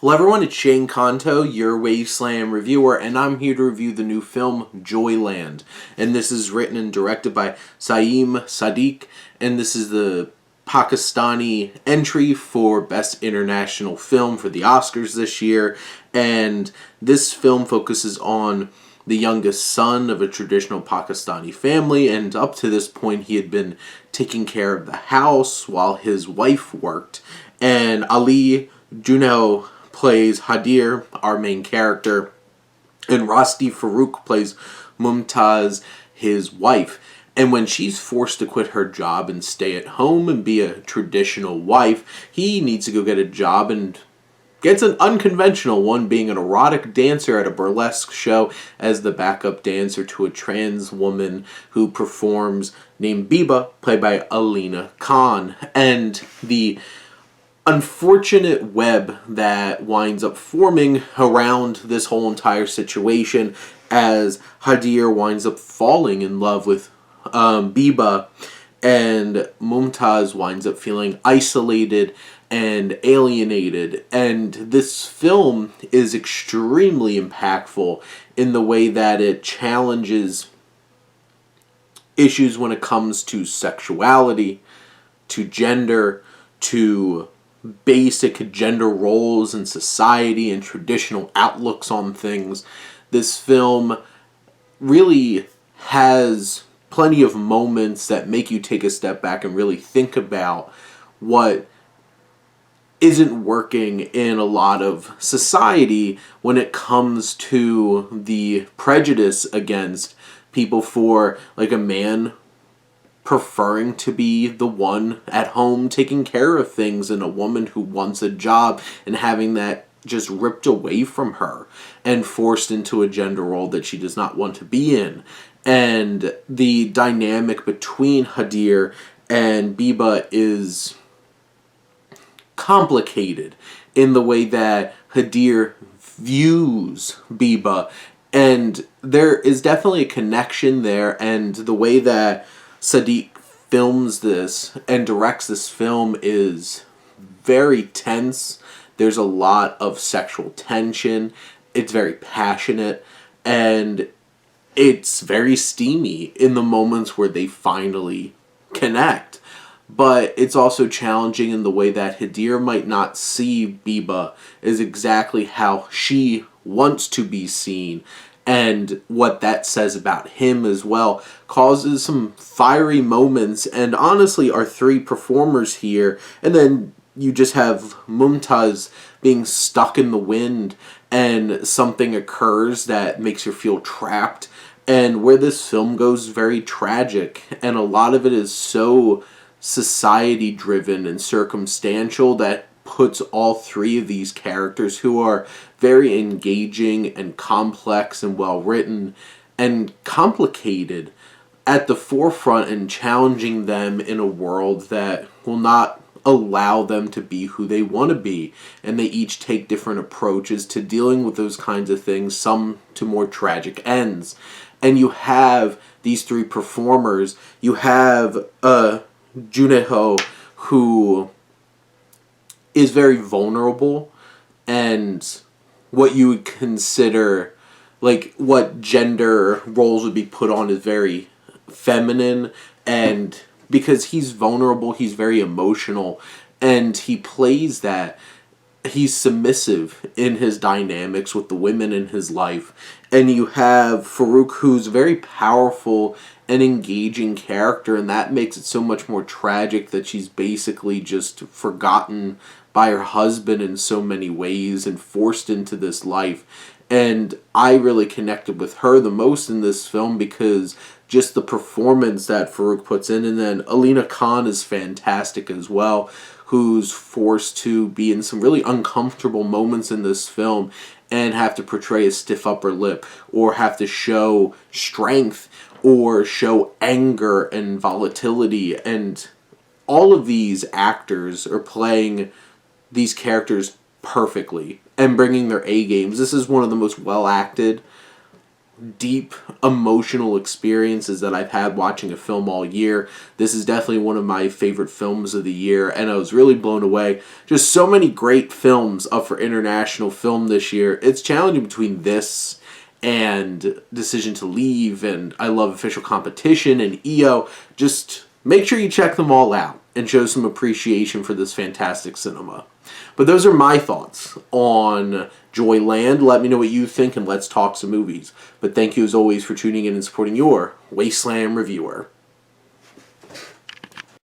Hello everyone, it's Shane Kanto, your Wasteland reviewer, and I'm here to review the new film, Joyland. And this is written and directed by Saeem Sadiq, and this is the Pakistani entry for Best International Film for the Oscars this year. And this film focuses on the youngest son of a traditional Pakistani family, and up to this point he had been taking care of the house while his wife worked. And Ali Juno plays Hadir, our main character, and Rasti Farouk plays Mumtaz, his wife. And when she's forced to quit her job and stay at home and be a traditional wife, he needs to go get a job and gets an unconventional one, being an erotic dancer at a burlesque show as the backup dancer to a trans woman who performs named Biba, played by Alina Khan. And the unfortunate web that winds up forming around this whole entire situation as Hadir winds up falling in love with Biba, and Mumtaz winds up feeling isolated and alienated. And this film is extremely impactful in the way that it challenges issues when it comes to sexuality, to gender, to basic gender roles in society and traditional outlooks on things. This film really has plenty of moments that make you take a step back and really think about what isn't working in a lot of society when it comes to the prejudice against people for, like, a man preferring to be the one at home taking care of things, and a woman who wants a job and having that just ripped away from her and forced into a gender role that she does not want to be in. And the dynamic between Hadir and Biba is complicated in the way that Hadir views Biba, and there is definitely a connection there. And the way that Sadiq films this and directs this film is very tense. There's a lot of sexual tension. It's very passionate, and it's very steamy in the moments where they finally connect. But it's also challenging in the way that Hadir might not see Biba as exactly how she wants to be seen, and what that says about him as well causes some fiery moments. And honestly, our three performers here, and then you just have Mumtaz being stuck in the wind, and something occurs that makes her feel trapped, and where this film goes very tragic, and a lot of it is so society driven and circumstantial that puts all three of these characters, who are very engaging and complex and well written and complicated, at the forefront and challenging them in a world that will not allow them to be who they want to be. And they each take different approaches to dealing with those kinds of things, some to more tragic ends. And you have these three performers. You have Juneho, who is very vulnerable, and what you would consider, like, what gender roles would be put on is very feminine. And because he's vulnerable, he's very emotional, and he plays that. He's submissive in his dynamics with the women in his life. And you have Farouk, who's a very powerful and engaging character, and that makes it so much more tragic that she's basically just forgotten by her husband in so many ways and forced into this life. And I really connected with her the most in this film because just the performance that Farouk puts in. And then Alina Khan is fantastic as well, who's forced to be in some really uncomfortable moments in this film and have to portray a stiff upper lip, or have to show strength, or show anger and volatility. And all of these actors are playing these characters perfectly and bringing their A games. This is one of the most well acted, deep emotional experiences that I've had watching a film all year. This is definitely one of my favorite films of the year, and I was really blown away. Just so many great films up for international film this year. It's challenging between this and Decision to Leave, and I Love Official Competition, and EO. Just make sure you check them all out and show some appreciation for this fantastic cinema. But those are my thoughts on Joyland. Let me know what you think, and let's talk some movies. But thank you as always for tuning in and supporting your Wasteland reviewer.